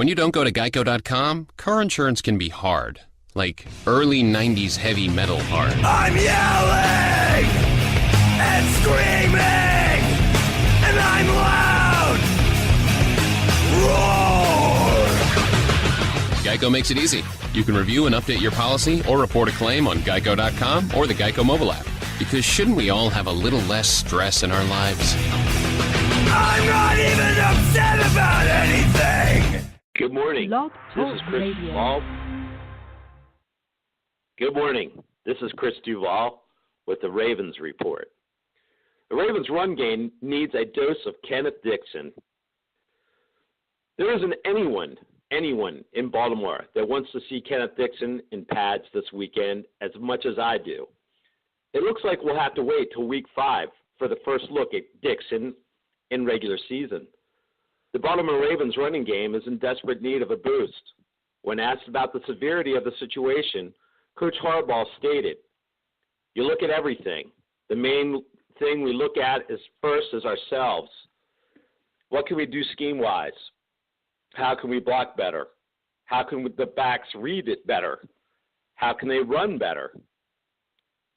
When you don't go to Geico.com, car insurance can be hard. Like early 90s heavy metal hard. I'm yelling and screaming and I'm loud. Roar! Geico makes it easy. You can review and update your policy or report a claim on Geico.com or the Geico mobile app. Because shouldn't we all have a little less stress in our lives? I'm not even upset about anything! Good morning. This is Chris Duval. Good morning. This is Chris Duval with the Ravens Report. The Ravens run game needs a dose of Kenneth Dixon. There isn't anyone in Baltimore that wants to see Kenneth Dixon in pads this weekend as much as I do. It looks like we'll have to wait till week 5 for the first look at Dixon in regular season. The Baltimore Ravens running game is in desperate need of a boost. When asked about the severity of the situation, Coach Harbaugh stated, "You look at everything. The main thing we look at is ourselves. What can we do scheme-wise? How can we block better? How can the backs read it better? How can they run better?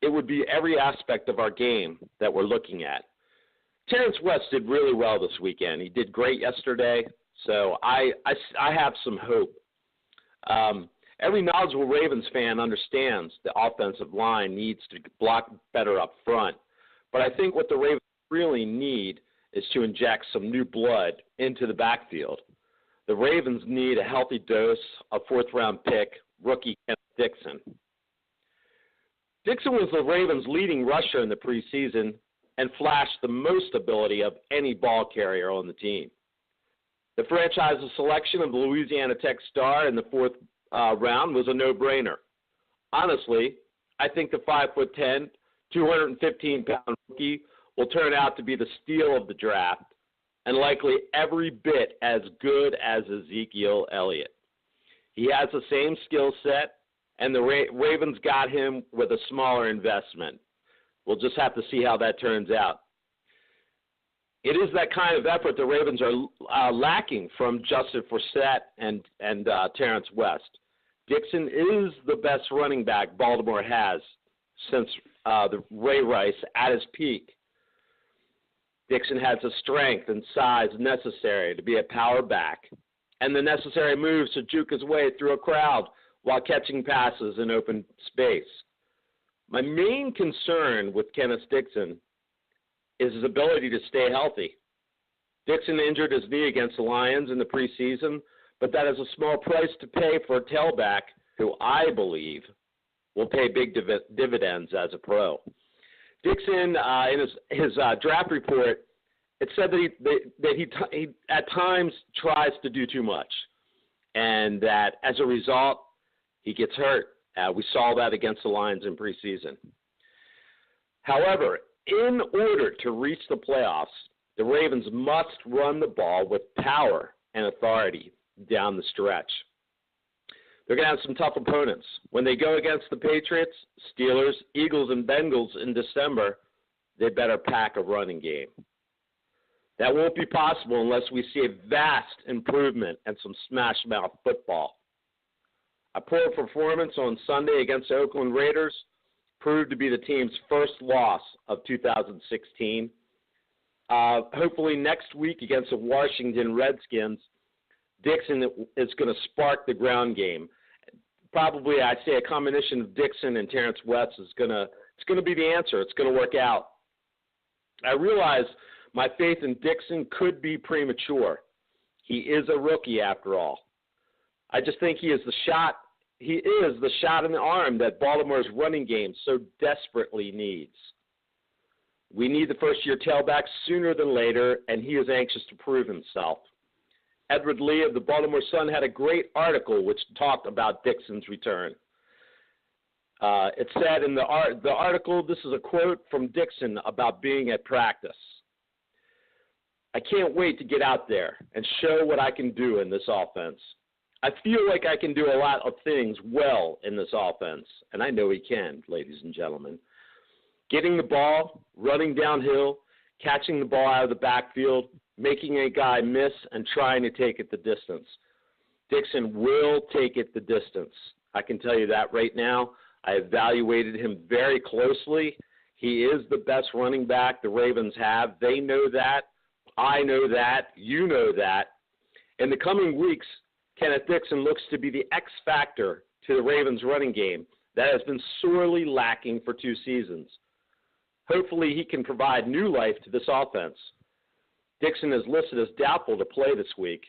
It would be every aspect of our game that we're looking at." Terrence West did really well this weekend. He did great yesterday, so I have some hope. Every knowledgeable Ravens fan understands the offensive line needs to block better up front, but I think what the Ravens really need is to inject some new blood into the backfield. The Ravens need a healthy dose of fourth-round pick, rookie Kenneth Dixon. Dixon was the Ravens' leading rusher in the preseason and flashed the most ability of any ball carrier on the team. The franchise's selection of the Louisiana Tech star in the 4th round was a no-brainer. Honestly, I think the 5'10", 215-pound rookie will turn out to be the steal of the draft and likely every bit as good as Ezekiel Elliott. He has the same skill set, and the Ravens got him with a smaller investment. We'll just have to see how that turns out. It is that kind of effort the Ravens are lacking from Justin Forsett and Terrence West. Dixon is the best running back Baltimore has since the Ray Rice at his peak. Dixon has the strength and size necessary to be a power back and the necessary moves to juke his way through a crowd while catching passes in open space. My main concern with Kenneth Dixon is his ability to stay healthy. Dixon injured his knee against the Lions in the preseason, but that is a small price to pay for a tailback who I believe will pay big dividends as a pro. Dixon, in his draft report, it said that he at times tries to do too much, and that as a result, he gets hurt. We saw that against the Lions in preseason. However, in order to reach the playoffs, the Ravens must run the ball with power and authority down the stretch. They're going to have some tough opponents. When they go against the Patriots, Steelers, Eagles, and Bengals in December, they better pack a running game. That won't be possible unless we see a vast improvement and some smash-mouth football. A poor performance on Sunday against the Oakland Raiders proved to be the team's first loss of 2016. Hopefully next week against the Washington Redskins, Dixon is going to spark the ground game. Probably, I'd say a combination of Dixon and Terrence West is going to be the answer. It's going to work out. I realize my faith in Dixon could be premature. He is a rookie after all. I just think he is the shot in the arm that Baltimore's running game so desperately needs. We need the first-year tailback sooner than later, and he is anxious to prove himself. Edward Lee of the Baltimore Sun had a great article which talked about Dixon's return. It said in the article, this is a quote from Dixon about being at practice. "I can't wait to get out there and show what I can do in this offense. I feel like I can do a lot of things well in this offense, and I know he can, ladies and gentlemen. Getting the ball, running downhill, catching the ball out of the backfield, making a guy miss and trying to take it the distance. Dixon will take it the distance. I can tell you that right now. I evaluated him very closely. He is the best running back the Ravens have. They know that. I know that. You know that. In the coming weeks, Kenneth Dixon looks to be the X factor to the Ravens running game that has been sorely lacking for 2 seasons. Hopefully he can provide new life to this offense. Dixon is listed as doubtful to play this week.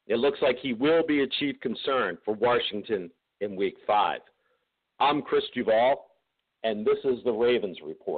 It looks like he will be a chief concern for Washington in Week 5. I'm Chris Duval, and this is the Ravens Report.